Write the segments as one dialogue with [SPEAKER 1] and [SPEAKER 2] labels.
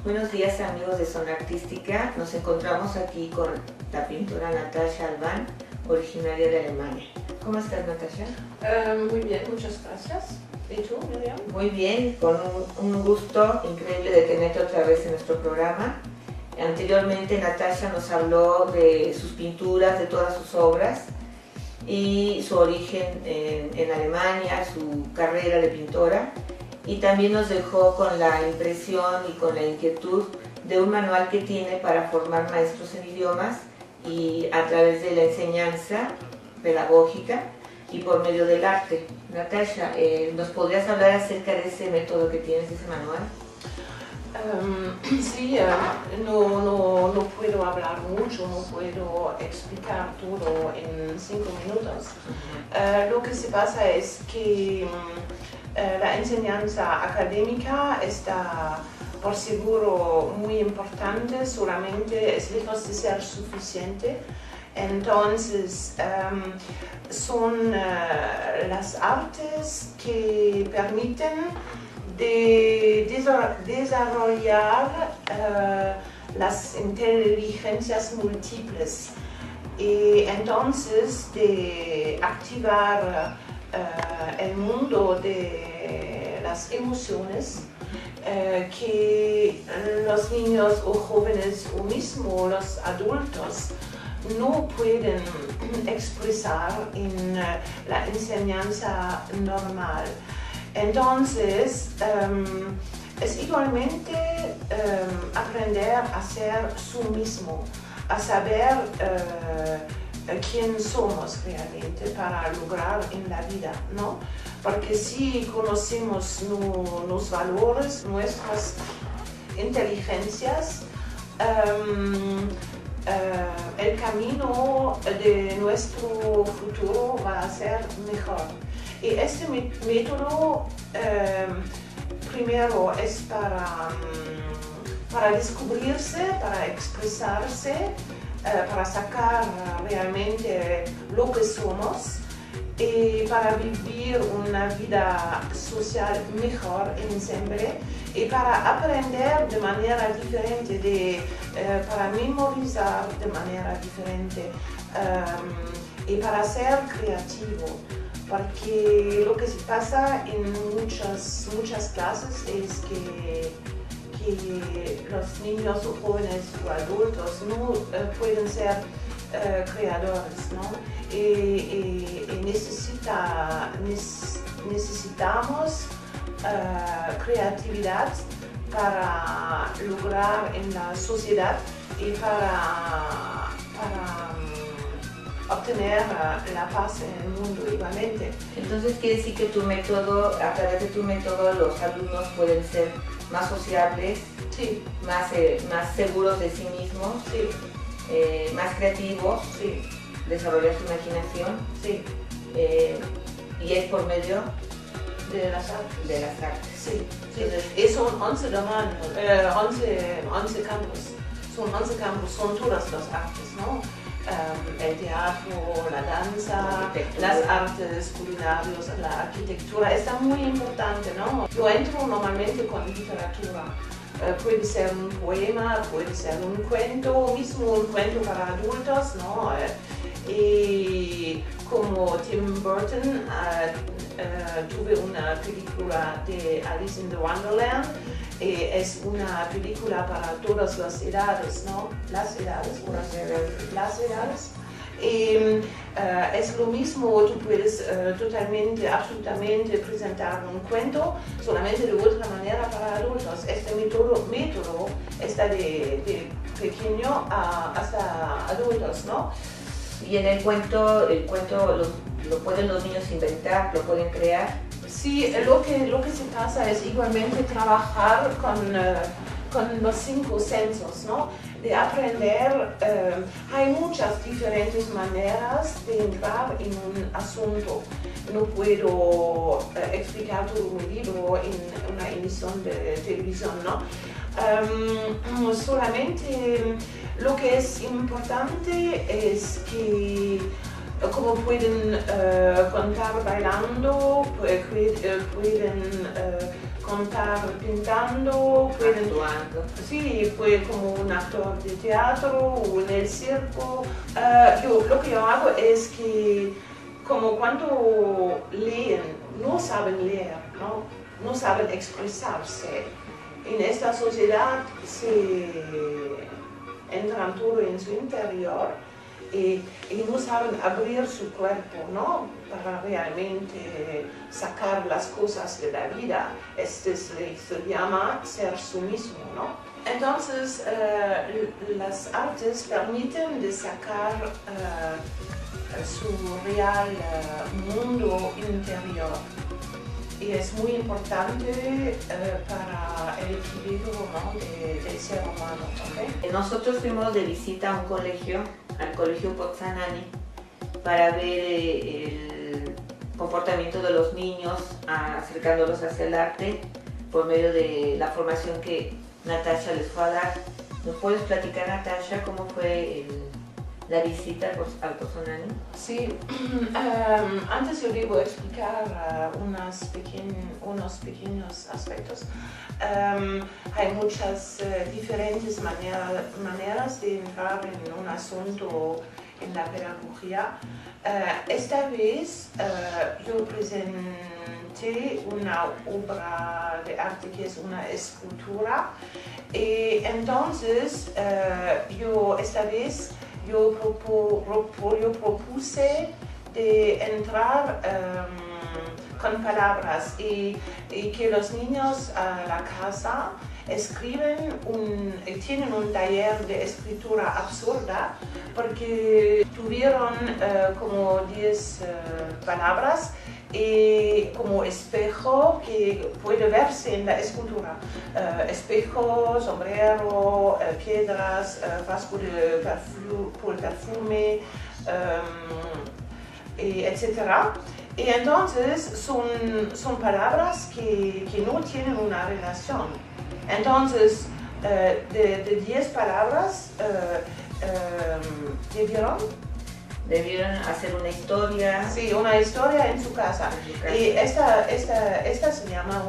[SPEAKER 1] Buenos días amigos de Zona Artística, nos encontramos aquí con la pintora Natasha Albán, originaria de Alemania. ¿Cómo estás, Natasha?
[SPEAKER 2] Muy bien, muchas gracias. ¿Y tú, Miriam?
[SPEAKER 1] Muy bien, con un gusto increíble de tenerte otra vez en nuestro programa. Anteriormente Natasha nos habló de sus pinturas, de todas sus obras y su origen en Alemania, su carrera de pintora, y también nos dejó con la impresión y con la inquietud de un manual que tiene para formar maestros en idiomas y a través de la enseñanza pedagógica y por medio del arte. Natasha, ¿nos podrías hablar acerca de ese método que tienes, ese manual?
[SPEAKER 2] Sí, no puedo hablar mucho, no puedo explicar todo en 5 minutos. Lo que se pasa es que la enseñanza académica está por seguro muy importante, solamente es lejos de ser suficiente. Entonces, son las artes que permiten de desarrollar las inteligencias múltiples y entonces de activar el mundo de las emociones que los niños o jóvenes o mismo los adultos no pueden expresar en la enseñanza normal. Entonces, es igualmente aprender a ser su mismo, a saber quién somos realmente para lograr en la vida, ¿no? Porque si conocemos los valores, nuestras inteligencias, el camino de nuestro futuro va a ser mejor. Y este método primero es para descubrirse, para expresarse, para sacar realmente lo que somos y para vivir una vida social mejor en siempre y para aprender de manera diferente, para memorizar de manera diferente y para ser creativo. Porque lo que se pasa en muchas clases es que los niños o jóvenes o adultos no pueden ser creadores, ¿no? Y necesitamos creatividad para lograr en la sociedad y para obtener la paz en el mundo igualmente.
[SPEAKER 1] Entonces quiere decir que tu método, a través de tu método, los alumnos pueden ser más sociables,
[SPEAKER 2] sí,
[SPEAKER 1] más seguros de sí mismos,
[SPEAKER 2] sí,
[SPEAKER 1] más creativos,
[SPEAKER 2] sí,
[SPEAKER 1] desarrollar su imaginación,
[SPEAKER 2] sí,
[SPEAKER 1] y es por medio
[SPEAKER 2] de las artes.
[SPEAKER 1] De las artes.
[SPEAKER 2] Sí, sí. Y son 11 campos. Son 11 campos, son todas las artes, ¿no? El teatro, la danza, las artes culinarias, la arquitectura, está muy importante, ¿no? Yo entro normalmente con literatura. Puede ser un poema, puede ser un cuento, mismo un cuento para adultos, ¿no? Y como Tim Burton, tuve una película de Alice in the Wonderland. Es una película para todas las edades, ¿no? Las edades. Es lo mismo, tú puedes absolutamente presentar un cuento solamente de otra manera para adultos. Este método está de pequeño hasta adultos, ¿no?
[SPEAKER 1] Y en el cuento lo pueden los niños inventar, lo pueden crear.
[SPEAKER 2] Sí, lo que se pasa es igualmente trabajar con los 5 sensos, ¿no? De aprender, hay muchas diferentes maneras de entrar en un asunto. No puedo explicar todo mi libro en una emisión de televisión, ¿no? Solamente lo que es importante es que como pueden contar bailando, pueden contar pintando, pueden
[SPEAKER 1] actuando.
[SPEAKER 2] Sí, fue como un actor de teatro o en el circo. Lo que yo hago es que como cuando leen, no saben leer, no saben expresarse. En esta sociedad se entran todo en su interior y no saben abrir su cuerpo, para realmente sacar las cosas de la vida. Se llama ser su mismo, Entonces, las artes permiten de sacar su real mundo interior. Y es muy importante para el equilibrio del ser humano. ¿Okay?
[SPEAKER 1] Nosotros fuimos de visita a un colegio, al colegio Pozanani, para ver el comportamiento de los niños, acercándolos hacia el arte por medio de la formación que Natasha les fue a dar. ¿Nos puedes platicar, Natasha, cómo fue la visita al Pozanani?
[SPEAKER 2] Sí, antes yo debo explicar unos pequeños aspectos. Hay muchas diferentes maneras de entrar en un asunto en la pedagogía. Esta vez yo presenté una obra de arte que es una escultura y entonces esta vez yo propuse de entrar con palabras y que los niños a la casa tienen un taller de escritura absurda porque tuvieron como 10 palabras y como espejo que puede verse en la escultura. Espejo, sombrero, piedras, frasco de perfume, etc. Y entonces son palabras que no tienen una relación. Entonces, de 10 palabras,
[SPEAKER 1] Debieron hacer una historia.
[SPEAKER 2] Sí, una historia en su casa. Y esta se llama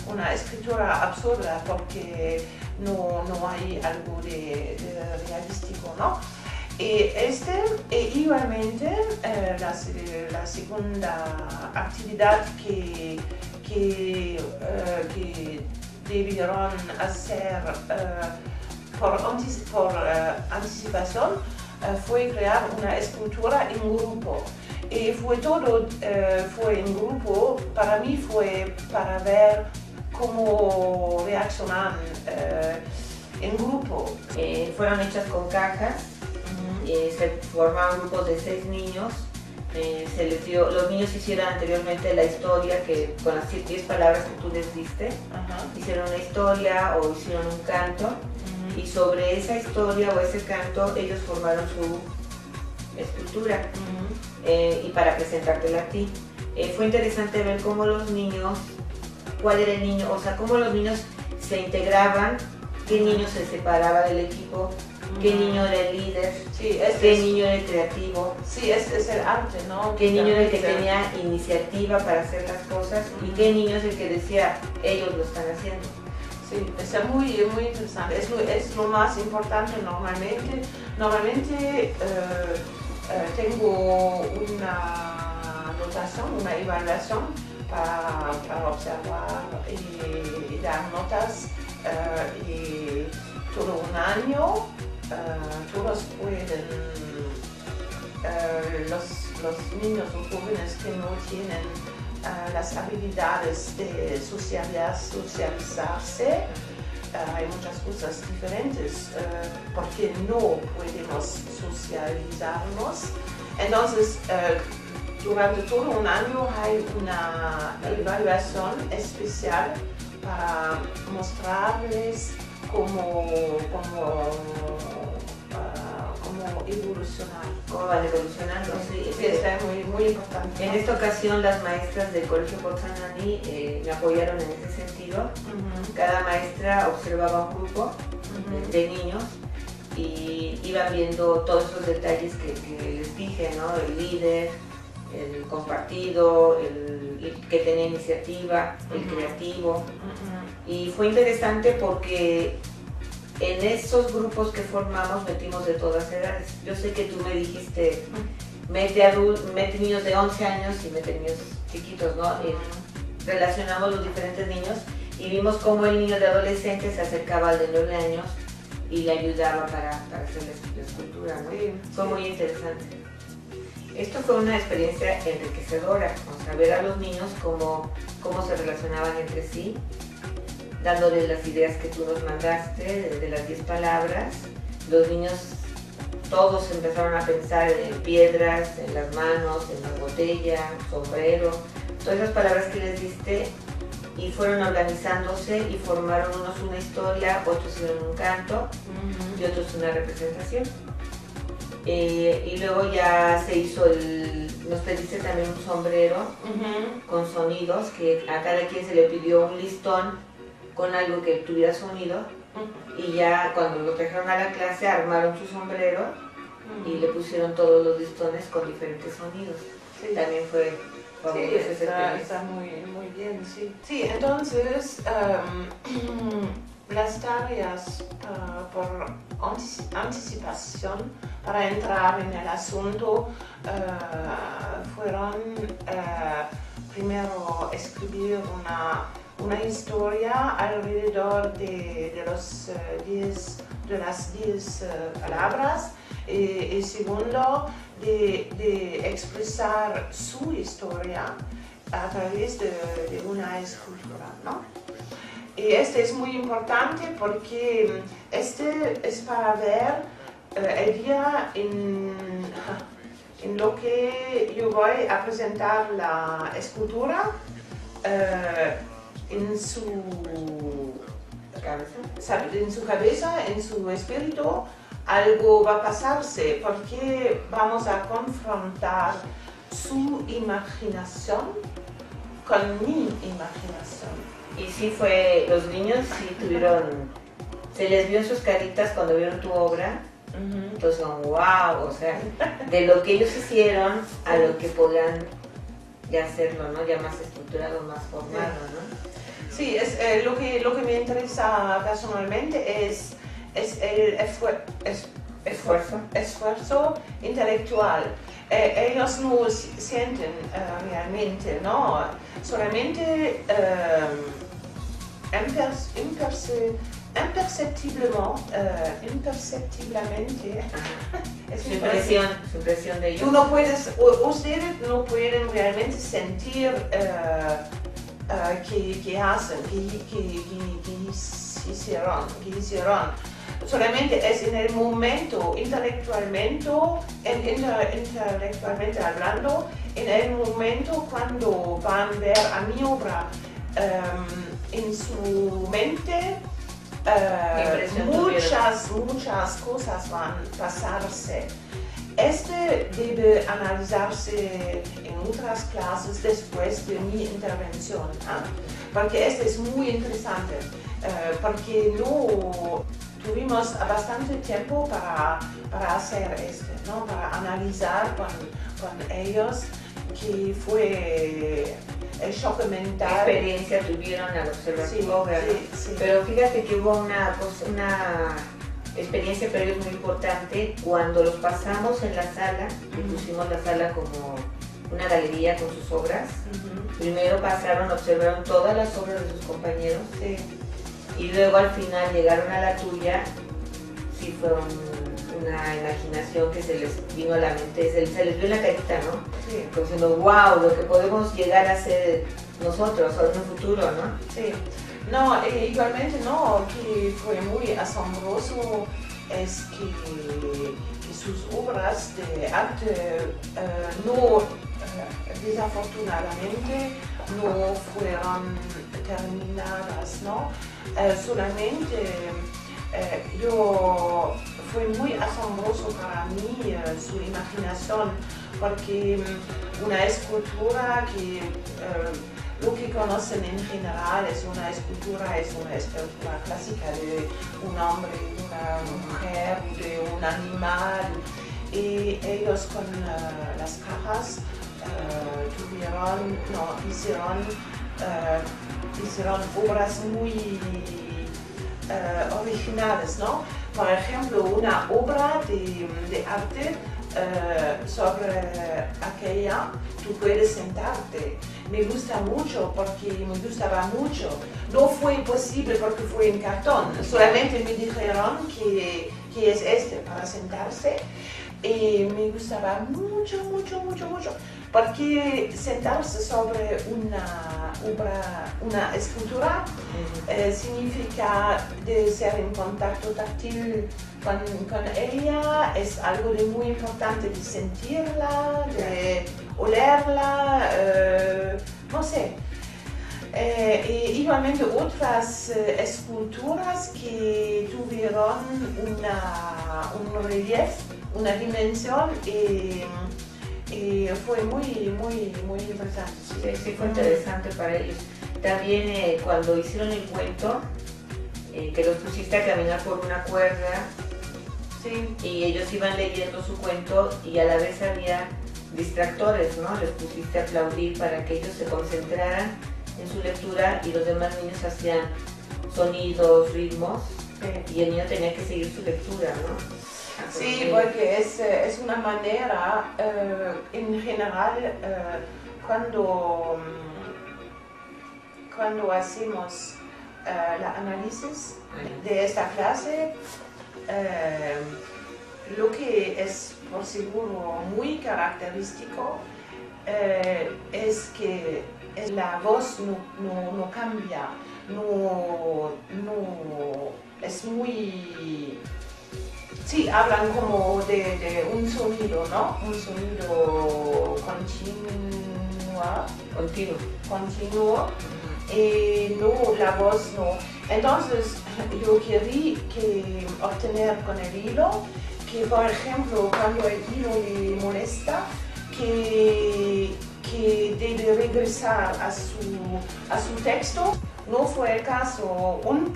[SPEAKER 2] una escritura absurda porque no hay algo de realístico, Y igualmente la segunda actividad que debieron hacer por anticipación fue crear una escultura en grupo. Y fue en grupo, para mí fue para ver cómo reaccionan en grupo.
[SPEAKER 1] Fueron hechas con cajas, se formaron grupos de 6 niños. Los niños hicieron anteriormente la historia con las 10 palabras que tú les diste. Hicieron una historia o hicieron un canto. Y sobre esa historia o ese canto ellos formaron su escultura y para presentártela a ti. Fue interesante ver cómo los niños, cuál era el niño, o sea, cómo los niños se integraban, qué niño se separaba del equipo, qué niño era el líder, qué niño era el creativo.
[SPEAKER 2] Sí, es el arte,
[SPEAKER 1] Qué niño era el que tenía iniciativa para hacer las cosas y qué niño es el que decía, ellos lo están haciendo.
[SPEAKER 2] Sí, es muy interesante, es lo más importante normalmente. Normalmente tengo una notación, una evaluación para observar y dar notas y todo un año todos pueden, los niños o jóvenes que no tienen las habilidades de socializarse, hay muchas cosas diferentes porque no podemos socializarnos. Entonces, durante todo un año hay una evaluación especial para mostrarles cómo evolucionar.
[SPEAKER 1] Cómo van evolucionando, sí.
[SPEAKER 2] Es muy importante.
[SPEAKER 1] En esta ocasión las maestras del Colegio Pozanani me apoyaron en ese sentido. Cada maestra observaba un grupo de niños y iban viendo todos esos detalles que les dije, ¿no? El líder, el compartido, el que tenía iniciativa, el creativo. Y fue interesante porque en esos grupos que formamos metimos de todas edades. Yo sé que tú me dijiste, mete niños de 11 años y mete niños chiquitos, ¿no? Y relacionamos los diferentes niños y vimos cómo el niño de adolescente se acercaba al de 9 años y le ayudaba para hacer la escultura, ¿no?
[SPEAKER 2] Sí,
[SPEAKER 1] fue muy interesante. Esto fue una experiencia enriquecedora, o sea, ver a los niños cómo se relacionaban entre sí, dándoles las ideas que tú nos mandaste, de las 10 palabras. Los niños todos empezaron a pensar en piedras, en las manos, en la botella, sombrero, todas esas palabras que les diste, y fueron organizándose y formaron unos una historia, otros hicieron un canto y otros una representación. Y luego ya se hizo nos pediste también un sombrero con sonidos, que a cada quien se le pidió un listón con algo que tuviera sonido, y ya cuando lo trajeron a la clase armaron su sombrero y le pusieron todos los listones con diferentes sonidos. Sí. También fue fabuloso.
[SPEAKER 2] Sí, está muy bien, sí. Sí, entonces las tareas por anticipación para entrar en el asunto fueron primero escribir una historia alrededor de las 10 palabras, y segundo de expresar su historia a través de una escultura, ¿no? Y este es muy importante porque este es para ver el día en lo que yo voy a presentar la escultura, en su cabeza, en su espíritu, algo va a pasarse porque vamos a confrontar su imaginación con mi imaginación.
[SPEAKER 1] Y sí fue, los niños sí se les vio en sus caritas cuando vieron tu obra, entonces wow, o sea, de lo que ellos hicieron a lo que podían ya hacerlo, ¿no? Ya más estructurado, más formado, ¿no?
[SPEAKER 2] Sí, es lo que me interesa personalmente es el esfuerzo intelectual. Ellos no sienten realmente, ¿no? Solamente imperceptiblemente
[SPEAKER 1] su impresión de ellos.
[SPEAKER 2] Ustedes no pueden realmente sentir que hacen, que hicieron. Solamente es en el momento, intelectualmente hablando, en el momento cuando van a ver a mi obra, en su mente muchas cosas van a pasarse. Este debe analizarse en otras clases después de mi intervención, porque este es muy interesante, porque no tuvimos bastante tiempo para hacer ¿no? Para analizar con ellos qué fue el shock mental.
[SPEAKER 1] ¿Qué experiencia tuvieron al observar tu obra?
[SPEAKER 2] Sí.
[SPEAKER 1] Pero fíjate que hubo una experiencia pero es muy importante cuando los pasamos en la sala, y pusimos la sala como una galería con sus obras. Primero observaron todas las obras de sus compañeros, y luego al final llegaron a la tuya. Sí, fue una imaginación que se les vino a la mente, se les vio en la carita, ¿no? Sí. Como diciendo, wow, lo que podemos llegar a ser nosotros en un futuro, ¿no?
[SPEAKER 2] Sí. No, igualmente no, que fue muy asombroso es que sus obras de arte desafortunadamente no fueron terminadas, ¿no? Solamente fue muy asombroso para mí su imaginación, porque una escultura que lo que conocen en general es una escultura clásica de un hombre, de una mujer, de un animal. Y ellos con las cajas hicieron obras muy originales, ¿no? Por ejemplo, una obra de arte sobre aquella, tú puedes sentarte. Me gusta mucho porque me gustaba mucho. No fue posible porque fue en cartón, solamente me dijeron que es este para sentarse. Y me gustaba mucho, porque sentarse sobre una obra, una escultura, significa de ser en contacto táctil con ella, es algo de muy importante de sentirla, de olerla, no sé. Igualmente otras esculturas que tuvieron un relieve, una dimensión y fue muy interesante.
[SPEAKER 1] Sí, fue interesante para ellos. También cuando hicieron el cuento, que los pusiste a caminar por una cuerda,
[SPEAKER 2] sí,
[SPEAKER 1] y ellos iban leyendo su cuento y a la vez había distractores, ¿no? Les pusiste a aplaudir para que ellos se concentraran en su lectura y los demás niños hacían sonidos, ritmos, y el niño tenía que seguir su lectura, ¿no?
[SPEAKER 2] Sí, porque es una manera, en general, cuando hacemos el análisis de esta clase, lo que es por seguro muy característico es que la voz no cambia, no es muy... Sí, hablan como de un sonido, ¿no? Un sonido continuo, y no, la voz no. Entonces, yo quería obtener con el hilo que, por ejemplo, cuando el hilo le molesta, que debe regresar a su texto. No fue el caso, un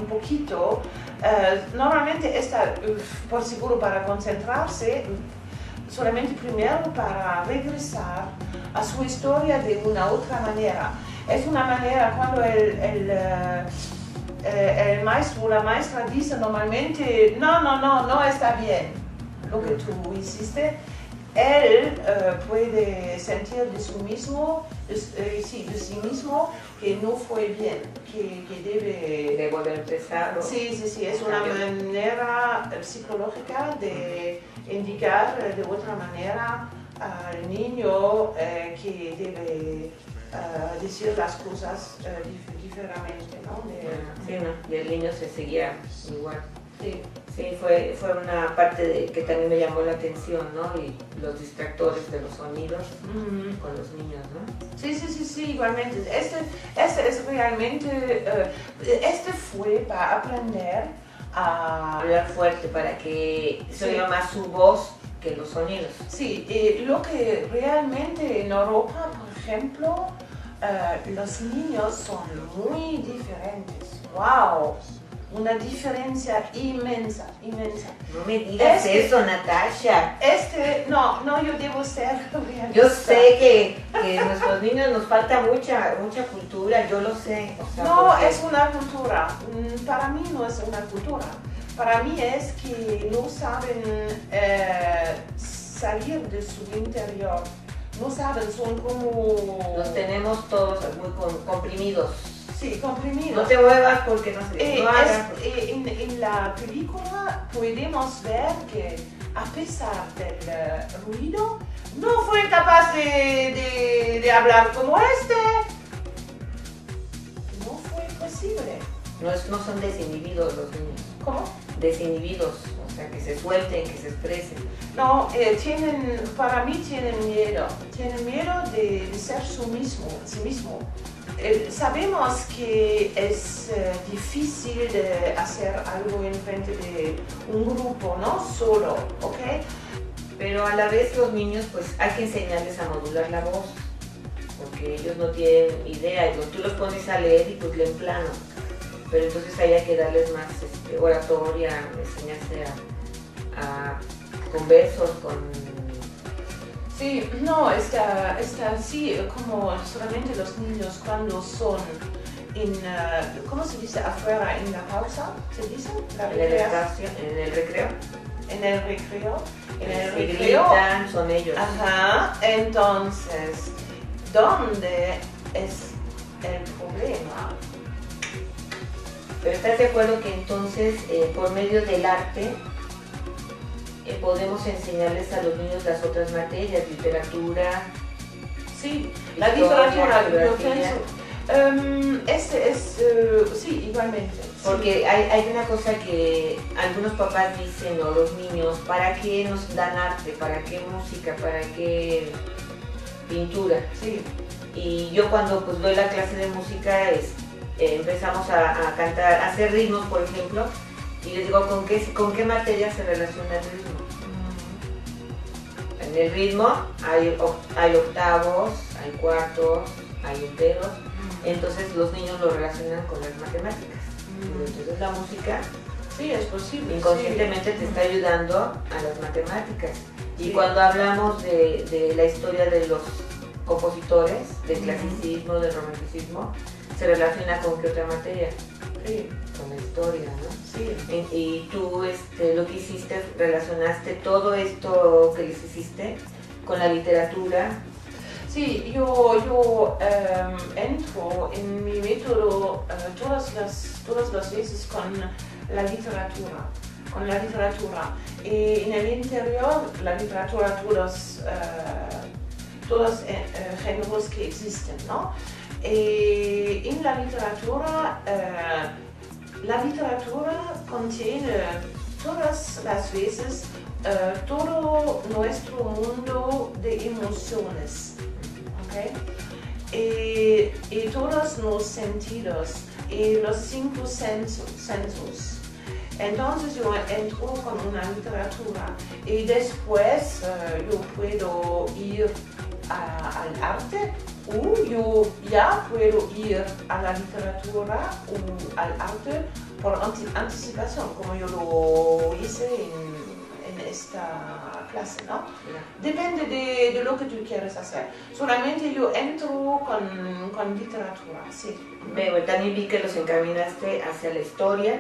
[SPEAKER 2] poquito. Normalmente está por seguro para concentrarse, solamente primero para regresar a su historia de una otra manera. Es una manera cuando el maestro o la maestra dice normalmente no está bien lo que tú hiciste. Él puede sentir de sí mismo que no fue bien, que debe
[SPEAKER 1] volver a empezar. ¿No?
[SPEAKER 2] Sí, es una manera psicológica de indicar de otra manera al niño que debe decir las cosas diferentemente, ¿no?
[SPEAKER 1] Sí, ¿no? Y el niño se seguía igual.
[SPEAKER 2] Sí,
[SPEAKER 1] fue una parte que también me llamó la atención, ¿no? Y los distractores de los sonidos con los niños, ¿no?
[SPEAKER 2] Sí, igualmente. Este es realmente, fue para aprender a
[SPEAKER 1] hablar fuerte, para que se oiga más su voz que los sonidos.
[SPEAKER 2] Sí, lo que realmente en Europa, por ejemplo, los niños son muy diferentes. ¡Wow! Una diferencia inmensa.
[SPEAKER 1] No me digas eso, Natasha.
[SPEAKER 2] No, yo debo ser realista.
[SPEAKER 1] Yo sé que a nuestros niños nos falta mucha cultura, yo lo sé. O sea,
[SPEAKER 2] no, es una cultura. Para mí no es una cultura. Para mí es que no saben salir de su interior. No saben, son como...
[SPEAKER 1] Los tenemos todos muy comprimidos.
[SPEAKER 2] Sí, comprimidos.
[SPEAKER 1] No te muevas porque no sé. No hagas.
[SPEAKER 2] En la película podemos ver que a pesar del ruido, no fue capaz de hablar como este. No fue posible.
[SPEAKER 1] No son desinhibidos los niños.
[SPEAKER 2] ¿Cómo?
[SPEAKER 1] Desinhibidos, o sea, que se suelten, que se expresen.
[SPEAKER 2] No, para mí tienen miedo. Tienen miedo de ser sí mismo. Sabemos que es difícil de hacer algo en frente de un grupo, ¿no? Solo, ¿ok?
[SPEAKER 1] Pero a la vez los niños, pues hay que enseñarles a modular la voz. porque ellos no tienen idea, y tú los pones a leer y pues leen plano, pero entonces hay que darles más oratoria, enseñarse con versos,
[SPEAKER 2] Sí, no, está así como solamente los niños cuando son ¿cómo se dice? Afuera en la pausa, ¿se dice?
[SPEAKER 1] En el recreo.
[SPEAKER 2] En el recreo. En el
[SPEAKER 1] Si
[SPEAKER 2] recreo.
[SPEAKER 1] gritan, son ellos.
[SPEAKER 2] Ajá, entonces, ¿dónde es el problema?
[SPEAKER 1] Pero ¿estás de acuerdo que entonces por medio del arte podemos enseñarles a los niños las otras materias, literatura?
[SPEAKER 2] Sí,
[SPEAKER 1] historia,
[SPEAKER 2] la literatura, yo
[SPEAKER 1] geografía?
[SPEAKER 2] pienso, sí, igualmente.
[SPEAKER 1] Porque
[SPEAKER 2] sí.
[SPEAKER 1] hay una cosa que algunos papás dicen, o los niños, ¿para qué nos dan arte? ¿Para qué música? ¿Para qué pintura?
[SPEAKER 2] Sí.
[SPEAKER 1] Y yo cuando pues doy la clase de música empezamos a cantar, a hacer ritmos, por ejemplo, y les digo, ¿con qué materia se relaciona el ritmo? En el ritmo hay octavos, hay cuartos, hay enteros, entonces los niños lo relacionan con las matemáticas. Entonces la música,
[SPEAKER 2] sí, es posible,
[SPEAKER 1] inconscientemente
[SPEAKER 2] sí.
[SPEAKER 1] te está ayudando a las matemáticas. Y
[SPEAKER 2] Sí.
[SPEAKER 1] cuando hablamos de la historia de los compositores, del clasicismo, del romanticismo, se relaciona con qué otra materia,
[SPEAKER 2] Sí.
[SPEAKER 1] con la historia, ¿no?
[SPEAKER 2] Sí.
[SPEAKER 1] Y tú lo que hiciste, relacionaste todo esto que les hiciste con la literatura.
[SPEAKER 2] Sí, yo entro en mi método todas las veces con la literatura. Y en el interior, la literatura, todos géneros que existen, ¿no? En la literatura contiene todas las veces todo nuestro mundo de emociones, ¿ok? Y todos los sentidos y los 5 sensos. Entonces yo entro con una literatura y después yo puedo ir al arte, o yo ya puedo ir a la literatura o al arte por anticipación, como yo lo hice en esta clase, ¿no? Depende de lo que tú quieres hacer. Solamente yo entro con literatura, sí.
[SPEAKER 1] Veo, también vi que los encaminaste hacia la historia.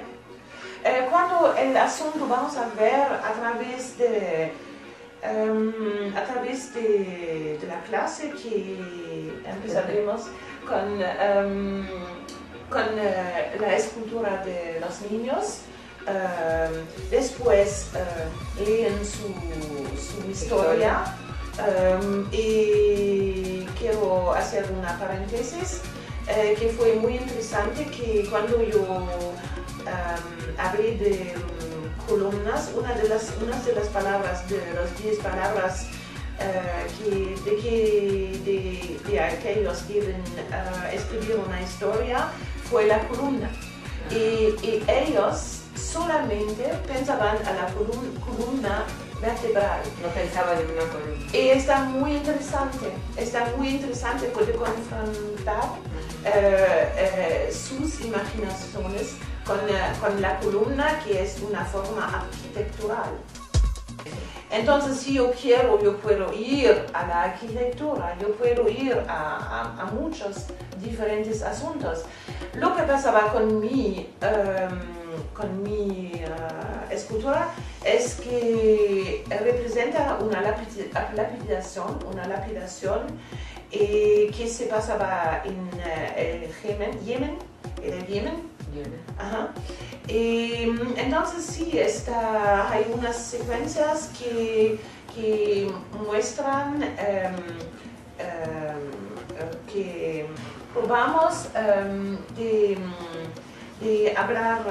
[SPEAKER 2] Cuando el asunto vamos a ver a través de la clase que empezaremos con la escultura de los niños, después leen su historia y quiero hacer una paréntesis que fue muy interesante, que cuando yo hablé de columnas, una de las palabras, de las 10 palabras que ellos deben escribir una historia, fue la columna. Y ellos solamente pensaban a la columna vertebral.
[SPEAKER 1] No pensaban en una columna.
[SPEAKER 2] Y está muy interesante de confrontar sus imaginaciones con la columna, que es una forma arquitectural. Entonces, si yo quiero, yo puedo ir a la arquitectura, yo puedo ir a muchos diferentes asuntos. Lo que pasaba con mi escultura es que representa una lapidación que se pasaba en el Yemen. Ajá. Entonces sí, hay unas secuencias que muestran que probamos de hablar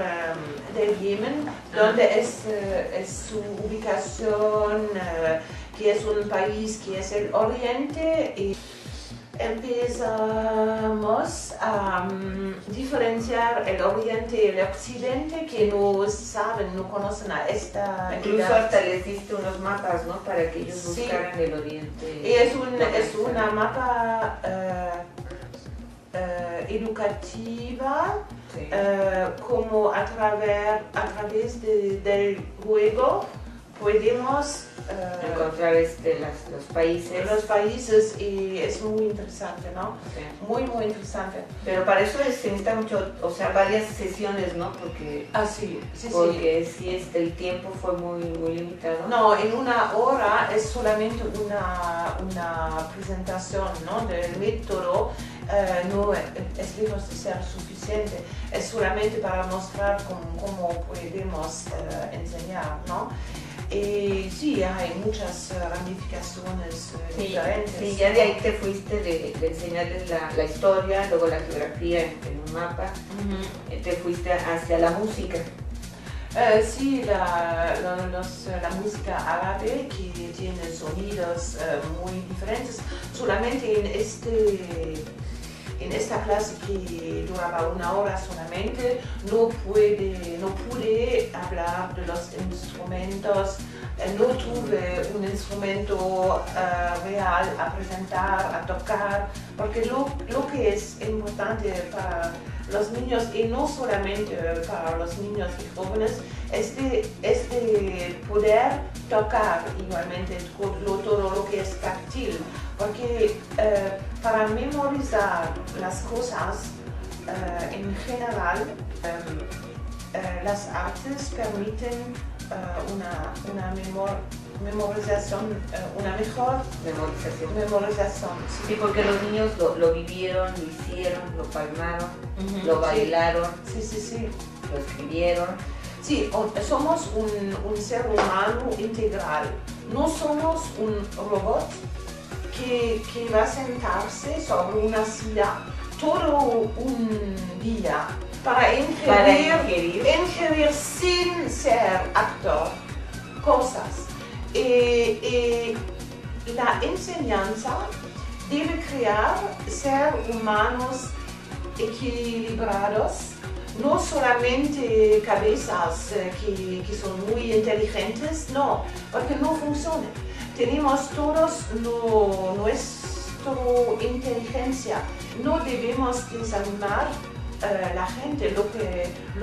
[SPEAKER 2] del Yemen, donde es su ubicación, que es un país que es el oriente. empezamos a diferenciar el oriente y el occidente que no saben, no conocen a esta
[SPEAKER 1] Incluso
[SPEAKER 2] edad.
[SPEAKER 1] hasta les diste unos mapas, ¿no? Para que ellos
[SPEAKER 2] Sí.
[SPEAKER 1] buscaran el oriente.
[SPEAKER 2] Y es una mapa educativa,
[SPEAKER 1] Sí.
[SPEAKER 2] como a través del juego podemos
[SPEAKER 1] Encontrar los países.
[SPEAKER 2] los países, y es muy interesante, ¿no?
[SPEAKER 1] Sí.
[SPEAKER 2] Muy, muy interesante.
[SPEAKER 1] Pero para eso se necesita mucho, o sea, varias sesiones, ¿no? Porque,
[SPEAKER 2] Ah, sí, sí.
[SPEAKER 1] sí, el tiempo fue muy, muy limitado.
[SPEAKER 2] No, en una hora es solamente una presentación, ¿no? Del método. No es lejos de ser suficiente, es solamente para mostrar cómo podemos enseñar, ¿no? Y sí, hay muchas ramificaciones diferentes.
[SPEAKER 1] Sí, ya de ahí te fuiste de enseñarles la historia, luego la geografía en un mapa, te fuiste hacia la música.
[SPEAKER 2] Sí, la música árabe, que tiene sonidos muy diferentes. Solamente en esta clase, que duraba una hora solamente, no pude hablar de los instrumentos, no tuve un instrumento real a presentar, a tocar, porque lo que es importante para los niños, y no solamente para los niños y jóvenes, es de poder tocar igualmente todo lo que es táctil, porque para memorizar las cosas en general, las artes permiten una memorización, una mejor memorización.
[SPEAKER 1] Sí, porque los niños lo vivieron, lo hicieron, lo palmaron, lo bailaron,
[SPEAKER 2] Sí.
[SPEAKER 1] lo escribieron.
[SPEAKER 2] Sí, somos un ser humano integral, no somos un robot que va a sentarse sobre una silla todo un día para ingerir sin ser actor cosas. La enseñanza debe crear seres humanos equilibrados, no solamente cabezas que son muy inteligentes, no, porque no funciona. Tenemos todos nuestra inteligencia, no debemos desanimar la gente. Lo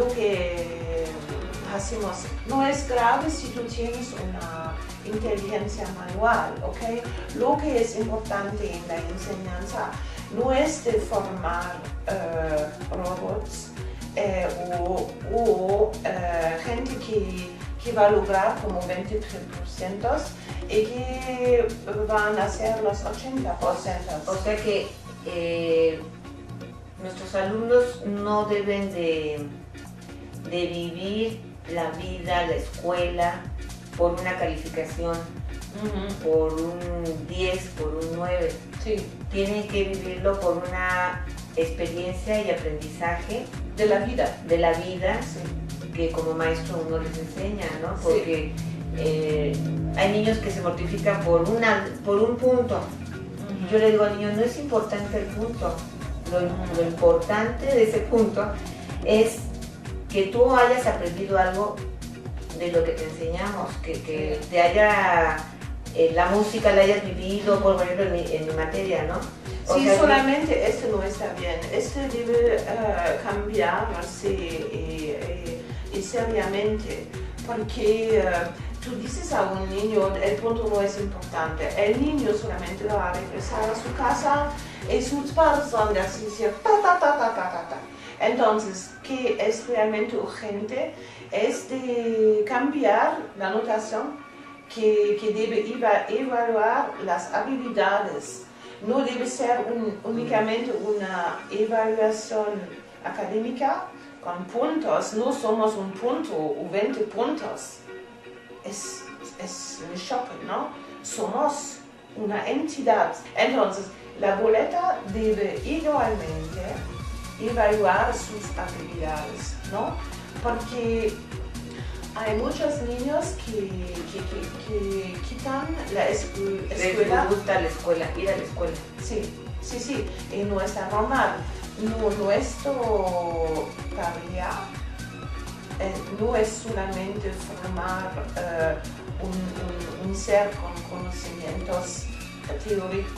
[SPEAKER 2] que hacemos no es grave si tú tienes una inteligencia manual, ¿ok? Lo que es importante en la enseñanza no es de formar robots o gente que va a lograr como 20% y que van a ser los 80%.
[SPEAKER 1] O sea que nuestros alumnos no deben de vivir la vida, la escuela, por una calificación, por un 10, por un 9.
[SPEAKER 2] Sí.
[SPEAKER 1] Tienen que vivirlo por una experiencia y aprendizaje
[SPEAKER 2] De la vida.
[SPEAKER 1] Sí. Que como maestro uno les enseña, ¿no? Porque hay niños que se mortifican por un punto. Y yo le digo al niño, no es importante el punto, lo importante de ese punto es que tú hayas aprendido algo de lo que te enseñamos, que te haya, la música la hayas vivido, por ejemplo en mi materia, ¿no?
[SPEAKER 2] Sí, solamente este no está bien, este debe cambiarse y seriamente, porque tú dices a un niño, el punto no es importante, el niño solamente va a regresar a su casa y sus padres van a decir ta. Entonces, ¿qué es realmente urgente? Es de cambiar la notación que debe evaluar las habilidades. No debe ser únicamente una evaluación académica con puntos. No somos un punto o 20 puntos. Es un shock, ¿no? Somos una entidad. Entonces, la boleta debe igualmente evaluar sus habilidades, ¿no? Porque hay muchos niños que quitan la escuela.
[SPEAKER 1] Les gusta la escuela, ir a la escuela.
[SPEAKER 2] Sí, sí, y no está normal. Nuestro tarea no es solamente formar un ser con conocimientos teóricos,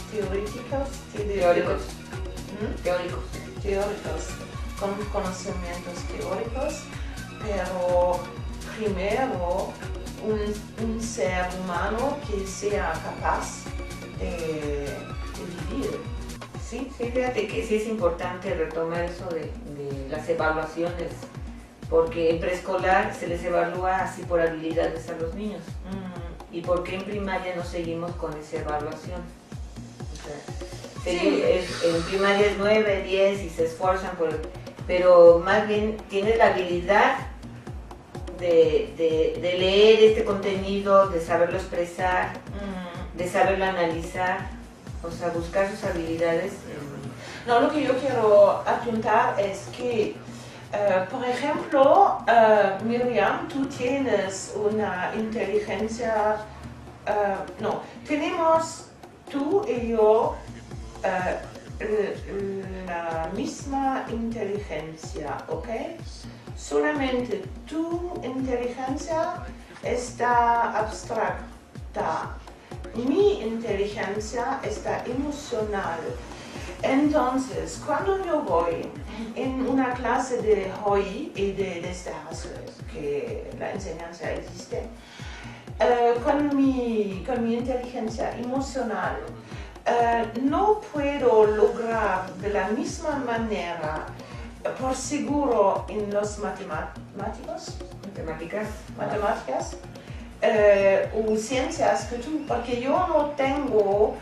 [SPEAKER 2] con conocimientos teóricos, pero primero un ser humano que sea capaz de vivir.
[SPEAKER 1] Sí, fíjate que sí es importante retomar eso de las evaluaciones, porque en preescolar se les evalúa así por habilidades a los niños. ¿Y por qué en primaria no seguimos con esa evaluación? O sea, en primaria es 9, 10 y se esfuerzan pero más bien tienes la habilidad de leer este contenido, de saberlo expresar, de saberlo analizar, o sea, buscar sus habilidades.
[SPEAKER 2] No, lo que yo quiero apuntar es que, por ejemplo, Miriam, tú tienes una inteligencia, tenemos tú y yo la misma inteligencia, ¿ok? Solamente tu inteligencia está abstracta. Mi inteligencia está emocional. Entonces, cuando yo voy en una clase de HOI y de Destarras, que la enseñanza existe, con mi inteligencia emocional, no puedo lograr de la misma manera, por seguro, en los matemáticas o ciencias que tú, porque yo no tengo,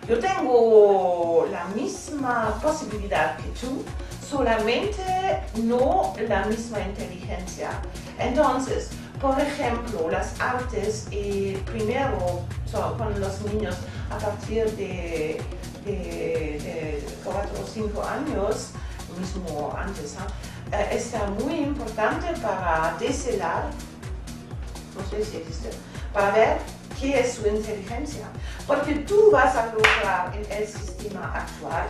[SPEAKER 2] yo tengo la misma posibilidad que tú, solamente no la misma inteligencia. Entonces, por ejemplo, las artes, primero con los niños a partir de 4 o 5 años, mismo antes, está muy importante para desvelar, no sé si existe, para ver qué es su inteligencia. Porque tú vas a lograr en el sistema actual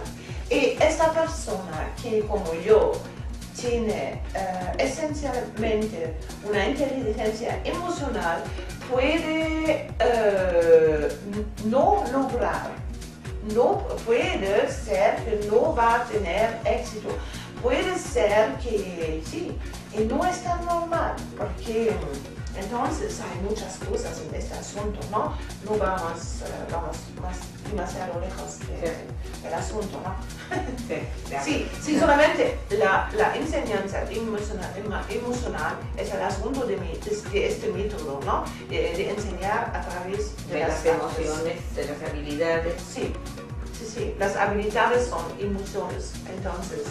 [SPEAKER 2] y esta persona que como yo tiene esencialmente una inteligencia emocional puede no lograr, no puede ser que no va a tener éxito. Puede ser que sí, y no es tan normal, porque entonces hay muchas cosas en este asunto, ¿no? No vamos demasiado lejos del asunto, ¿no? Sí, solamente la enseñanza emocional es el asunto de este método, ¿no? De enseñar a través de
[SPEAKER 1] las emociones, de las habilidades.
[SPEAKER 2] Sí, las habilidades son emociones, entonces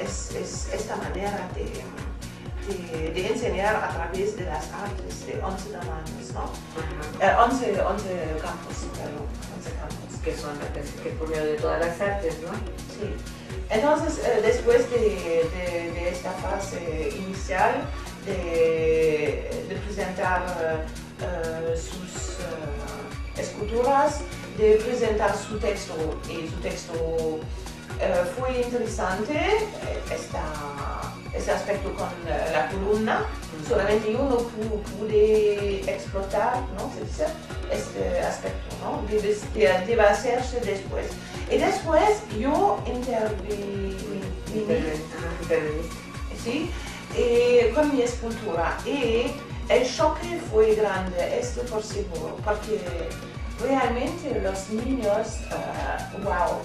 [SPEAKER 2] es esta manera de enseñar a través de las artes de 11 tamaños, ¿no? 11 campos,
[SPEAKER 1] que son que por medio de todas las artes, ¿no?
[SPEAKER 2] Sí. Entonces, después de esta fase inicial de presentar sus esculturas, de presentar su texto, y su texto fue interesante, este aspecto con la columna. Solamente yo no pude explotar, ¿no? Se dice, este aspecto, ¿no? Debe hacerse después. Y después yo intervení, ¿sí? Con mi escultura. Y el choque fue grande, esto por seguro, porque realmente los niños, wow,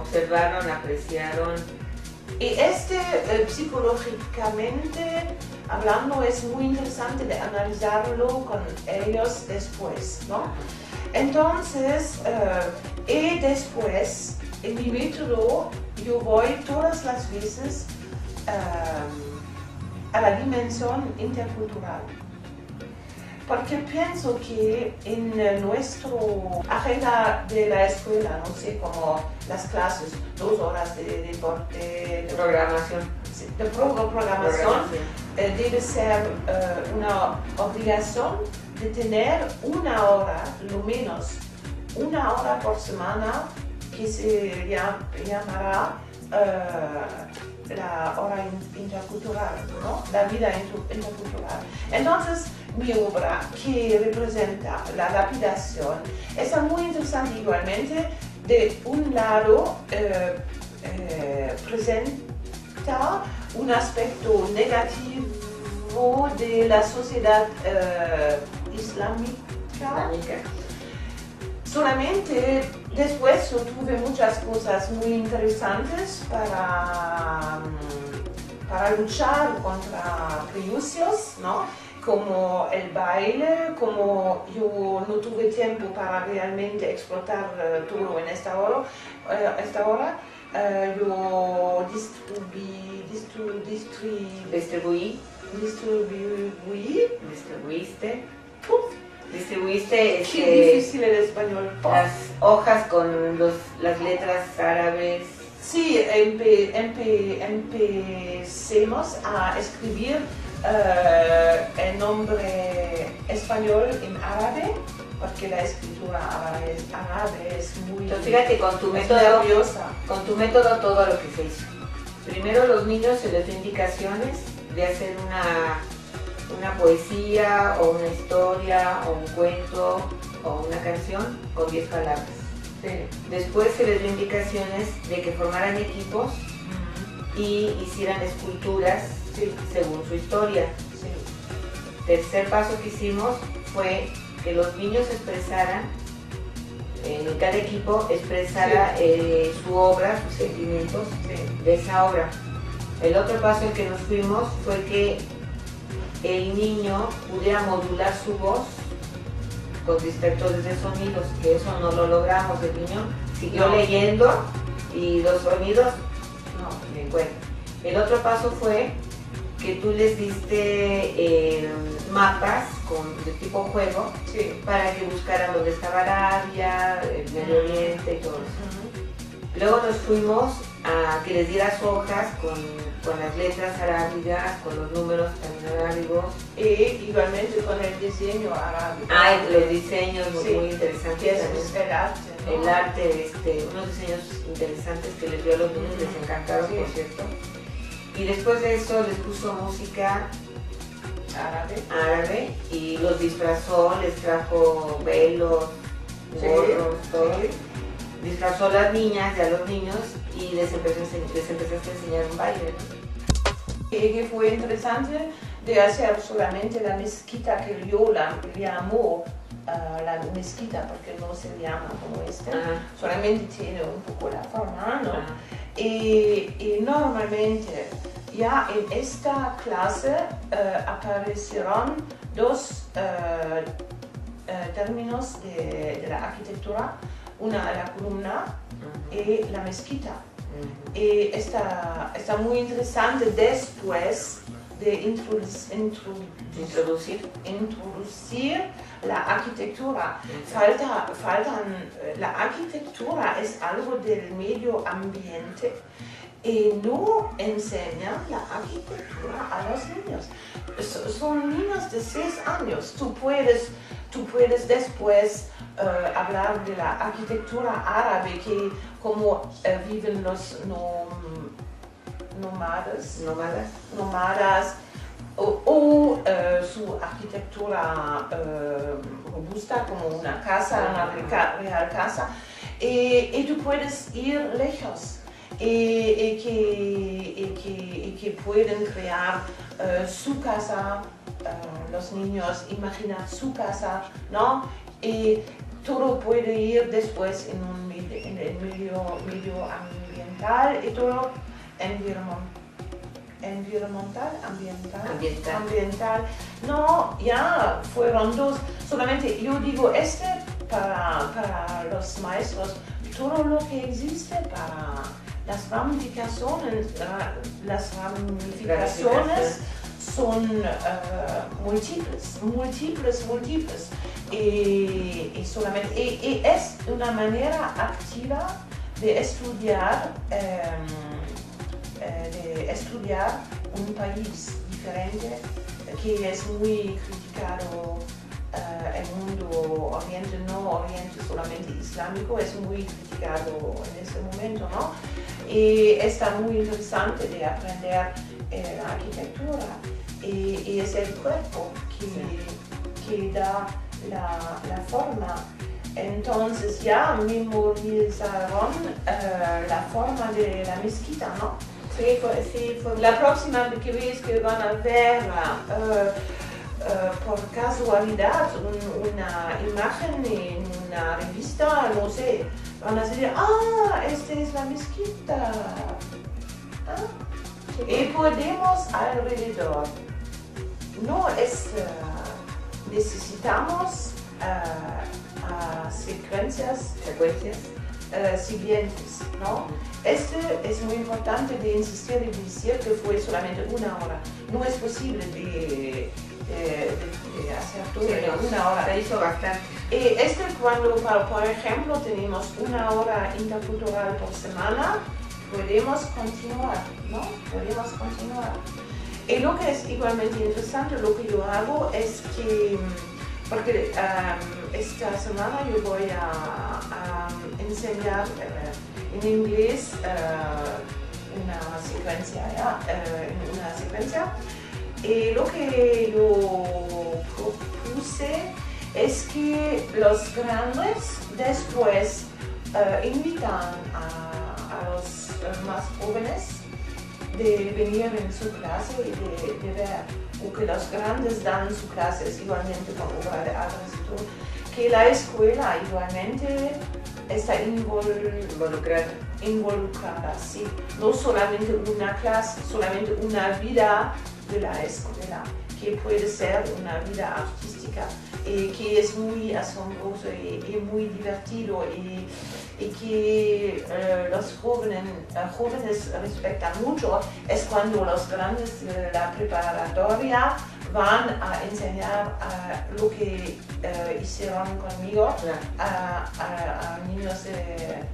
[SPEAKER 1] observaron, apreciaron.
[SPEAKER 2] Y psicológicamente hablando es muy interesante de analizarlo con ellos después, ¿no? Entonces, y después, en mi método, yo voy todas las veces a la dimensión intercultural. Porque pienso que en nuestra agenda de la escuela, no sé, como las clases, 2 horas de deporte,
[SPEAKER 1] de programación,
[SPEAKER 2] debe ser una obligación de tener 1 hora, lo menos 1 hora por semana, que se llamará la hora intercultural, ¿no? La vida intercultural. Entonces, mi obra, que representa la lapidación, es muy interesante igualmente. De un lado, presenta un aspecto negativo de la sociedad islámica. Solamente después yo tuve muchas cosas muy interesantes para luchar contra prejuicios, ¿no? Como el baile, como yo no tuve tiempo para realmente explotar todo en esta hora, yo
[SPEAKER 1] distribuiste
[SPEAKER 2] qué difícil el español.
[SPEAKER 1] las hojas con las letras árabes.
[SPEAKER 2] Sí, empecemos a escribir el nombre español en árabe, porque la escritura árabe es muy...
[SPEAKER 1] Entonces, fíjate, con tu método todo lo que se hizo. Primero los niños se les dio indicaciones de hacer una poesía o una historia o un cuento o una canción con 10 palabras.
[SPEAKER 2] Sí.
[SPEAKER 1] Después se les dio indicaciones de que formaran equipos y hicieran esculturas según su historia.
[SPEAKER 2] Sí.
[SPEAKER 1] Tercer paso que hicimos fue que los niños expresaran, en cada equipo expresara su obra, sus sentimientos de esa obra. El otro paso en que nos fuimos fue que el niño pudiera modular su voz con distractores de sonidos, que eso no lo logramos. El niño siguió leyendo y los sonidos no me encuentro. El otro paso fue que tú les diste mapas de tipo juego para que buscaran dónde estaba Arabia, el Medio Oriente y todo eso. Luego nos fuimos a que les dieras hojas con las letras arábigas, con los números también arábigos.
[SPEAKER 2] Y igualmente con el diseño arábigo.
[SPEAKER 1] Los diseños muy interesantes.
[SPEAKER 2] El arte, ¿no?
[SPEAKER 1] El arte, unos diseños interesantes que les dio a los niños, les encantaron, por cierto. Y después de eso les puso música árabe y los disfrazó, les trajo velos, gorros, todo. Disfrazó a las niñas y a los niños y les empezaste a enseñar un baile.
[SPEAKER 2] Que fue interesante de hacer solamente la mezquita que yo llamo la mezquita, porque no se llama como solamente tiene un poco la forma, ¿no? Y normalmente ya en esta clase aparecieron dos términos de la arquitectura, una la columna y la mezquita. Y está muy interesante después de introducir la arquitectura. La arquitectura es algo del medio ambiente y no enseñan la arquitectura a los niños. Son niños de 6 años. Tú puedes después hablar de la arquitectura árabe, que como viven los nómadas o su arquitectura robusta como una casa, una real casa, y tú puedes ir lejos y que pueden crear su casa, los niños imaginan su casa, ¿no? Y todo puede ir después en el medio ambiental y todo ambiental. No, ya fueron dos. Solamente yo digo para los maestros, todo lo que existe para las ramificaciones son múltiples. Y es una manera activa de estudiar un país diferente que es muy criticado el mundo oriente, no oriente solamente islámico, es muy criticado en este momento, ¿no? Y está muy interesante de aprender la arquitectura y es el cuerpo que da la forma. Entonces ya memorizaron la forma de la mezquita, ¿no?
[SPEAKER 1] Sí, fue.
[SPEAKER 2] La próxima vez que van a ver por casualidad una imagen en una revista, no sé, van a decir, esta es la mezquita. Y podemos alrededor. No es, necesitamos secuencias siguientes, ¿no? Es muy importante de insistir y decir que fue solamente una hora. No es posible de hacer todo en una hora.
[SPEAKER 1] Se hizo bastante.
[SPEAKER 2] Cuando, por ejemplo, tenemos una hora intercultural por semana, podemos continuar, ¿no? Podemos continuar. Y lo que es igualmente interesante, lo que yo hago es que, porque esta semana yo voy a enseñar en inglés una secuencia, y lo que yo propuse es que los grandes después invitan a los más jóvenes de venir en su clase y de ver, o que los grandes dan su clase igualmente con obra de arte, que la escuela igualmente está involucrada, sí. No solamente una clase, solamente una vida de la escuela, que puede ser una vida artística, que es muy asombroso y muy divertido, y que los jóvenes respetan mucho. Es cuando los grandes de la preparatoria van a enseñar lo que hicieron conmigo a niños de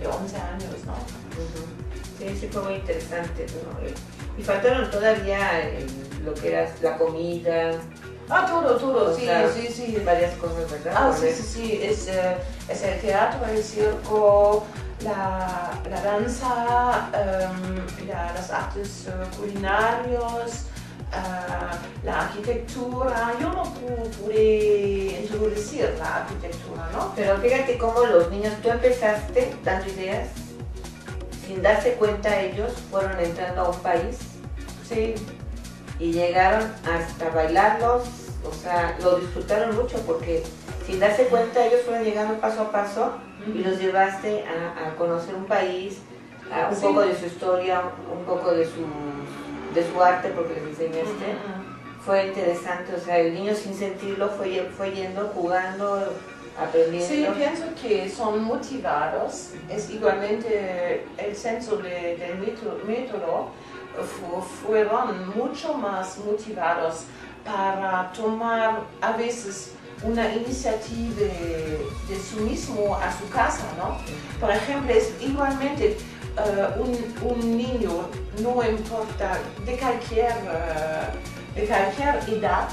[SPEAKER 2] 11 años, ¿no?
[SPEAKER 1] Sí, fue muy interesante, ¿no? Y faltaron todavía lo que era la comida.
[SPEAKER 2] Todo, sí.
[SPEAKER 1] Varias cosas, ¿verdad?
[SPEAKER 2] Sí, es el teatro, el circo, la danza, las artes culinarios, la arquitectura. Yo no pude introducir la arquitectura, ¿no?
[SPEAKER 1] Pero fíjate cómo los niños, tú empezaste dando ideas, sin darse cuenta ellos fueron entrando a un país,
[SPEAKER 2] sí,
[SPEAKER 1] y llegaron hasta bailarlos, o sea, lo disfrutaron mucho porque sin darse cuenta ellos fueron llegando paso a paso y los llevaste a conocer un país, un poco de su historia, un poco de su arte, porque les enseñaste. Fue interesante, o sea, el niño sin sentirlo fue yendo, jugando, aprendiendo.
[SPEAKER 2] Sí, pienso que son motivados, es igualmente el senso del método, fueron mucho más motivados para tomar a veces una iniciativa de su mismo a su casa, ¿no? Por ejemplo, es igualmente un niño, no importa, de cualquier edad,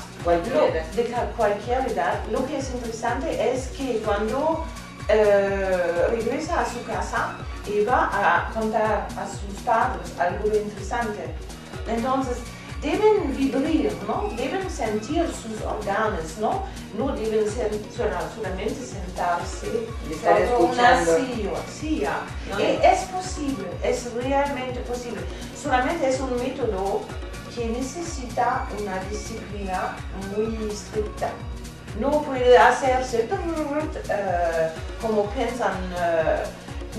[SPEAKER 2] lo que es interesante es que cuando regresa a su casa y va a contar a sus padres algo interesante, entonces deben vibrar, ¿no? Deben sentir sus órganos, ¿no? No deben solamente sentarse
[SPEAKER 1] y estar escuchando.
[SPEAKER 2] Una silla. No. Es posible, es realmente posible. Solamente es un método que necesita una disciplina muy estricta. No puede hacerse como piensan,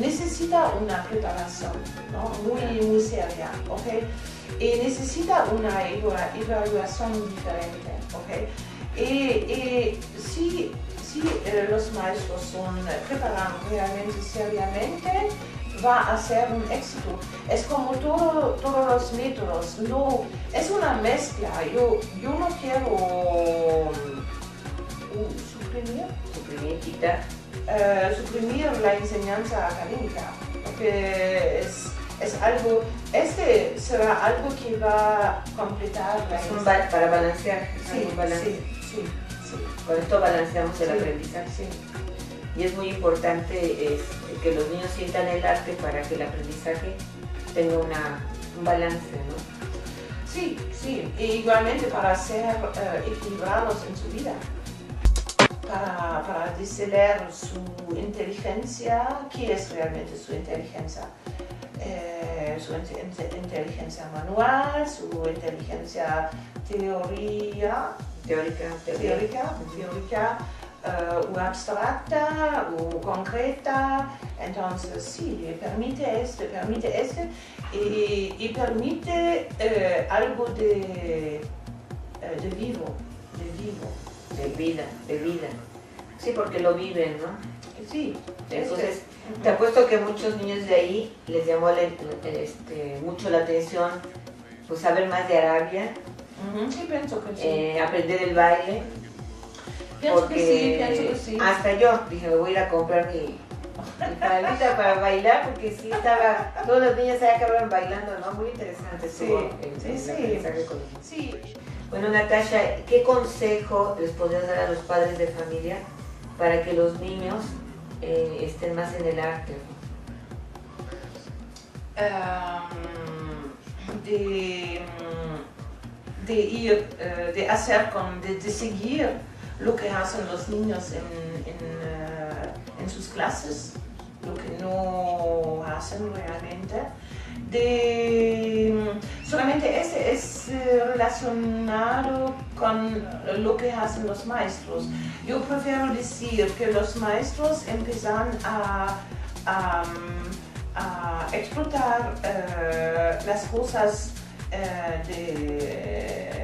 [SPEAKER 2] necesita una preparación, ¿no? muy seria, ¿ok? Y necesita una evaluación diferente, ¿ok? Y si los maestros preparan realmente seriamente, va a ser un éxito. Es como todos los métodos, no, es una mezcla. Yo no quiero suprimir la enseñanza académica, porque es algo, será algo que va a completar la
[SPEAKER 1] para balancear.
[SPEAKER 2] Sí.
[SPEAKER 1] Con esto balanceamos el
[SPEAKER 2] Sí.
[SPEAKER 1] aprendizaje.
[SPEAKER 2] Sí.
[SPEAKER 1] Y es muy importante que los niños sientan el arte para que el aprendizaje tenga un balance, ¿no?
[SPEAKER 2] Sí, sí, e igualmente para ser equilibrados en su vida, para discernir su inteligencia, ¿qué es realmente su inteligencia? Su inteligencia manual, su inteligencia teórica, o abstracta o concreta. Entonces sí, permite y permite algo de vivo.
[SPEAKER 1] De vida. Sí, porque lo viven, ¿no?
[SPEAKER 2] Sí.
[SPEAKER 1] Entonces, te apuesto que muchos niños de ahí les llamó mucho la atención, pues saber más de Arabia,
[SPEAKER 2] Sí, pienso que sí.
[SPEAKER 1] aprender el baile.
[SPEAKER 2] Pienso que sí.
[SPEAKER 1] Hasta yo dije, me voy a ir a comprar mi faldita para bailar, porque sí estaba, todos los niños ahí acabaron bailando, ¿no? Muy interesante.
[SPEAKER 2] Sí,
[SPEAKER 1] el aprendizaje con ellos.
[SPEAKER 2] Sí.
[SPEAKER 1] Bueno, Natasha, ¿qué consejo les podrías dar a los padres de familia para que los niños estén más en el arte?
[SPEAKER 2] De seguir lo que hacen los niños en sus clases, lo que no hacen realmente. Solamente este es relacionado con lo que hacen los maestros. Yo prefiero decir que los maestros empiezan a explotar las cosas de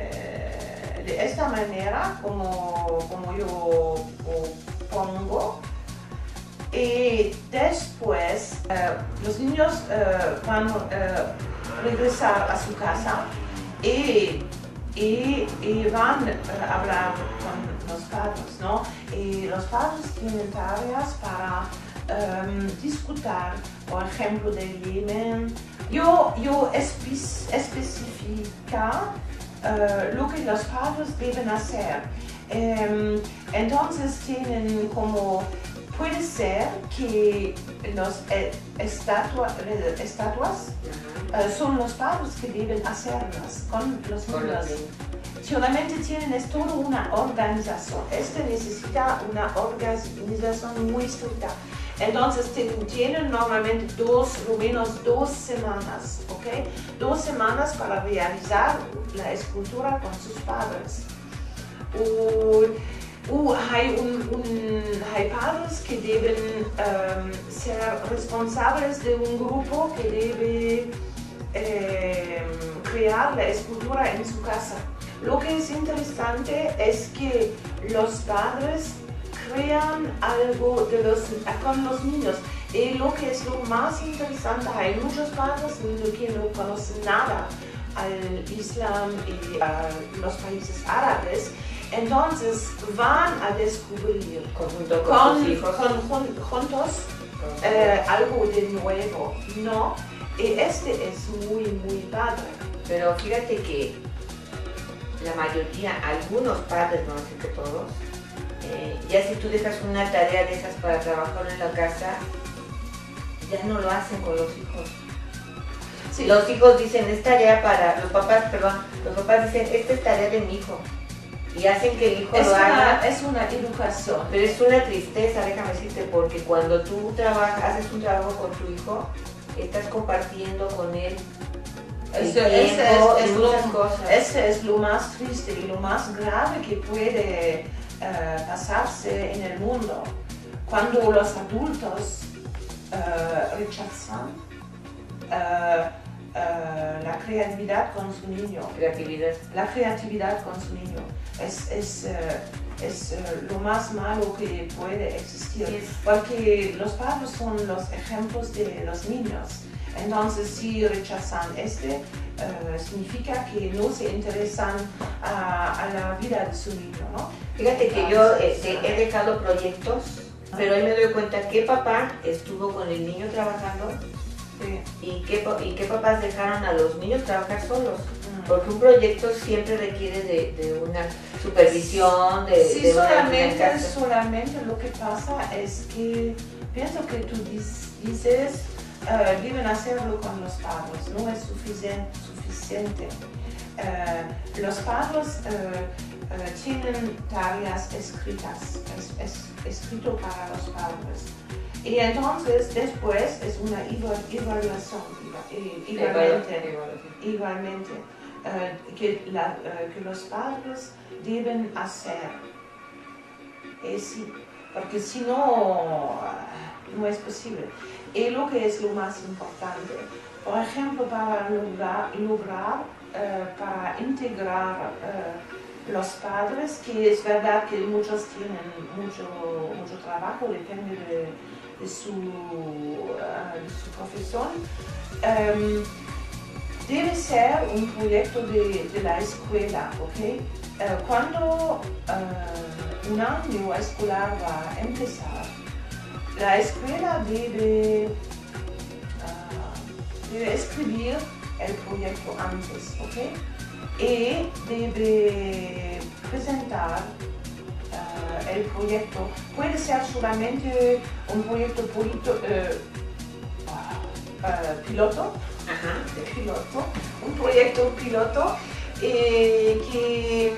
[SPEAKER 2] esta manera, como yo pongo. Y después los niños van a regresar a su casa y van a hablar con los padres, ¿no? Y los padres tienen tareas para discutir, por ejemplo, de Yemen. Yo especifica lo que los padres deben hacer. Entonces tienen como... Puede ser que las estatuas son los padres que deben hacerlas con los niños. Solamente tienen toda una organización. Necesita una organización muy estricta. Entonces tienen normalmente lo menos 2 semanas, ¿ok? 2 semanas para realizar la escultura con sus padres. Hay padres que deben ser responsables de un grupo que debe crear la escultura en su casa. Lo que es interesante es que los padres crean algo con los niños. Y lo que es lo más interesante, hay muchos padres que no conocen nada al Islam y a los países árabes. Entonces van a descubrir juntos algo de nuevo, ¿no? Y es muy, muy padre.
[SPEAKER 1] Pero fíjate que la mayoría, algunos padres, no sé que todos, ya si tú dejas una tarea de esas para trabajar en la casa, ya no lo hacen con los hijos. Sí. Los hijos dicen, es tarea para, los papás dicen, esta es tarea de mi hijo. Y hacen que el hijo lo haga.
[SPEAKER 2] Es una educación.
[SPEAKER 1] Pero es una tristeza, déjame decirte, porque cuando tú haces un trabajo con tu hijo, estás compartiendo con él
[SPEAKER 2] Ese es lo más triste y lo más grave que puede pasarse en el mundo. Cuando los adultos rechazan la creatividad con su niño. La creatividad con su niño. Es lo más malo que puede existir, sí. Porque los padres son los ejemplos de los niños. Entonces, si rechazan significa que no se interesan a la vida de su niño, ¿no?
[SPEAKER 1] Fíjate que yo he dejado proyectos, pero ahí me doy cuenta que papá estuvo con el niño trabajando, sí. y qué papás dejaron a los niños trabajar solos. Porque un proyecto siempre requiere de una supervisión,
[SPEAKER 2] sí,
[SPEAKER 1] de
[SPEAKER 2] solamente lo que pasa es que pienso que tú dices deben hacerlo con los padres, no es suficiente. Los padres tienen tareas escritas, escrito para los padres. Y entonces después es una evaluación, igualmente que los padres deben hacer. Porque si no, no es posible. Y lo que es lo más importante, por ejemplo, para lograr para integrar los padres, que es verdad que muchos tienen mucho trabajo, depende de su profesión, debe ser un proyecto de la escuela, ¿ok? Cuando un año escolar va a empezar, la escuela debe escribir el proyecto antes, ¿ok? Y debe presentar el proyecto. Puede ser solamente un proyecto piloto, un proyecto piloto, que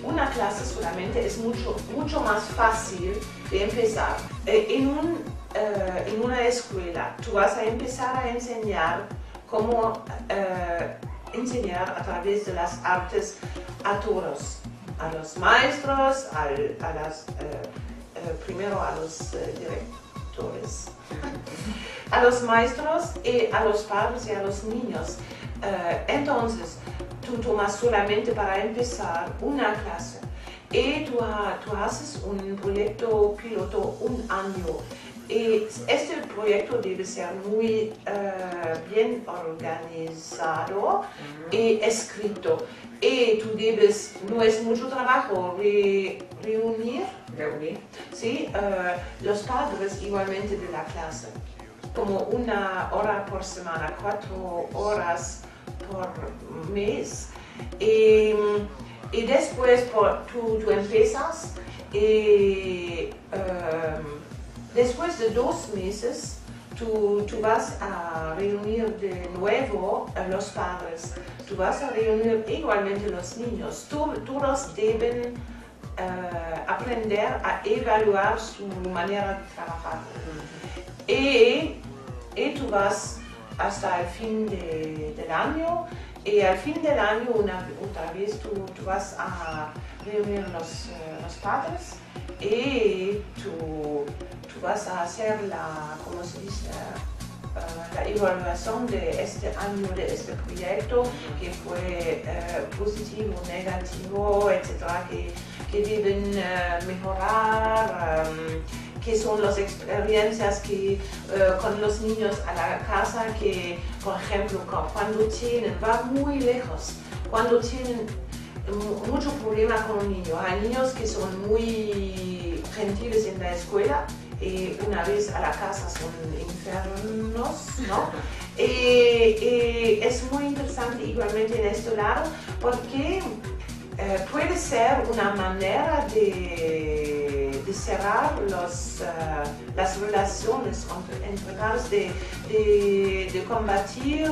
[SPEAKER 2] una clase solamente es mucho más fácil de empezar. En una escuela tú vas a empezar a enseñar cómo enseñar a través de las artes a todos, a los maestros, primero a los directores, a los maestros y a los padres y a los niños. Entonces, tú tomas solamente para empezar una clase y tú haces un proyecto piloto un año. Y este proyecto debe ser muy bien organizado y escrito. Y tú no es mucho trabajo reunir ¿sí? Los padres igualmente de la clase, como 1 hora por semana, 4 horas por mes. Y después tú empiezas y después de 2 meses, tú vas a reunir de nuevo a los padres, tú vas a reunir igualmente los niños. Todos deben aprender a evaluar su manera de trabajar. Y tú vas hasta el fin del año, y al fin del año otra vez tú vas a reunir los padres y tú vas a hacer la evaluación de este año, de este proyecto, que fue positivo, negativo, etcétera, que deben mejorar, que son las experiencias con los niños a la casa, que por ejemplo cuando va muy lejos, cuando tienen mucho problema con un niño. Hay niños que son muy gentiles en la escuela y una vez a la casa son enfermos, ¿no? Y es muy interesante igualmente en este lado, porque puede ser una manera de cerrar las relaciones entre padres, de combatir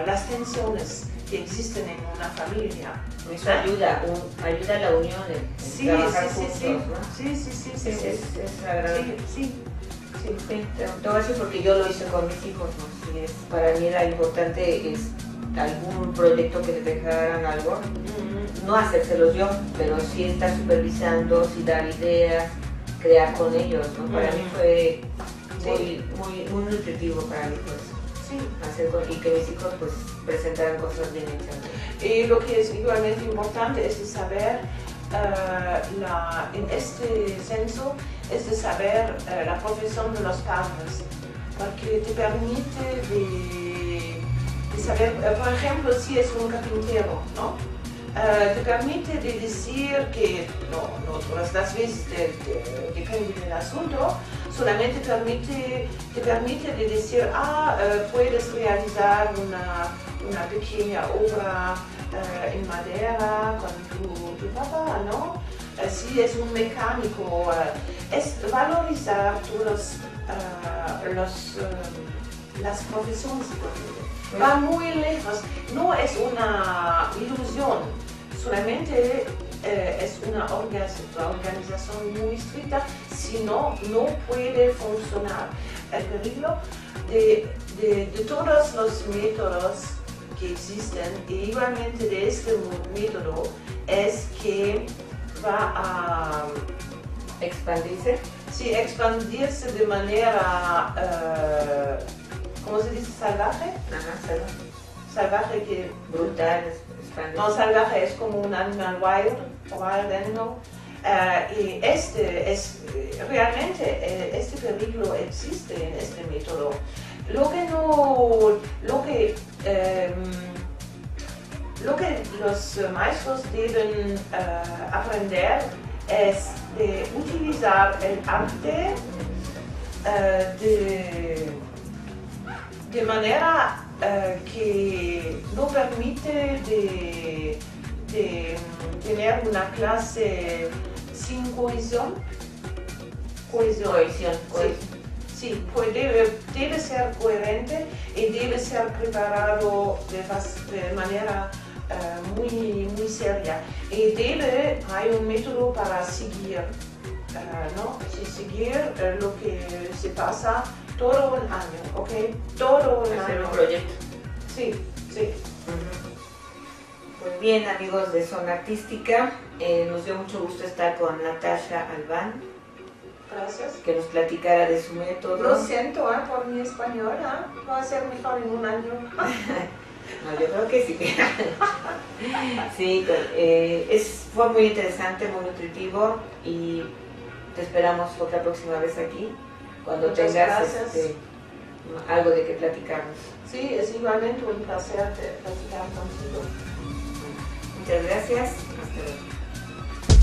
[SPEAKER 2] las tensiones que existen en una familia.
[SPEAKER 1] Eso ayuda a la unión en trabajar juntos, ¿no?
[SPEAKER 2] Sí.
[SPEAKER 1] Es la gran...
[SPEAKER 2] Sí.
[SPEAKER 1] Te voy a decir porque yo lo hice con mis hijos, ¿no? Sí, para mí era importante algún proyecto que les dejaran algo, no hacérselos yo, pero sí estar supervisando, sí dar ideas, crear con ellos, ¿no? Para mí fue muy nutritivo para mí, pues. Y que mis hijos pues presentaran cosas bien hechas.
[SPEAKER 2] Y lo que es igualmente importante es de saber, en este censo, es de saber la profesión de los padres, porque te permite de saber, por ejemplo, si es un carpintero, ¿no? Te permite de decir que, no todas las veces, depende del asunto, solamente te permite de decir, puedes realizar una pequeña obra en madera con tu papá, ¿no? Si es un mecánico, es valorizar todas las profesiones. Va muy lejos, no es una ilusión, solamente es una organización muy estricta, si no, no puede funcionar. El peligro de todos los métodos que existen, y igualmente de este método, es que va a
[SPEAKER 1] ¿Expandirse?
[SPEAKER 2] Sí, expandirse de manera, ¿cómo se dice? Salvaje.
[SPEAKER 1] Ajá, salvaje.
[SPEAKER 2] Salvaje que...
[SPEAKER 1] Brutal, expandirse.
[SPEAKER 2] No, salvaje es como un animal wild animal. Y realmente este peligro existe en este método. Lo que los maestros deben aprender es de utilizar el arte de manera que no permite de tener una clase sin cohesión.
[SPEAKER 1] Cohesión.
[SPEAKER 2] Sí, pues debe ser coherente y debe ser preparado de manera muy seria. Y hay un método para seguir, ¿no? Seguir lo que se pasa todo un año, ¿ok? Todo un año.
[SPEAKER 1] Hacer un proyecto.
[SPEAKER 2] Sí.
[SPEAKER 1] Pues bien, amigos de Zona Artística, nos dio mucho gusto estar con Natasha Albán.
[SPEAKER 2] Gracias.
[SPEAKER 1] Que nos platicara de su método.
[SPEAKER 2] Lo siento por mi español, va a ser mejor en un año.
[SPEAKER 1] No, yo creo que sí. Sí, fue muy interesante, muy nutritivo y te esperamos otra próxima vez aquí cuando
[SPEAKER 2] Muchas
[SPEAKER 1] tengas
[SPEAKER 2] gracias.
[SPEAKER 1] algo de qué platicarnos.
[SPEAKER 2] Sí, es igualmente un placer platicar contigo.
[SPEAKER 1] Muchas gracias. Hasta luego.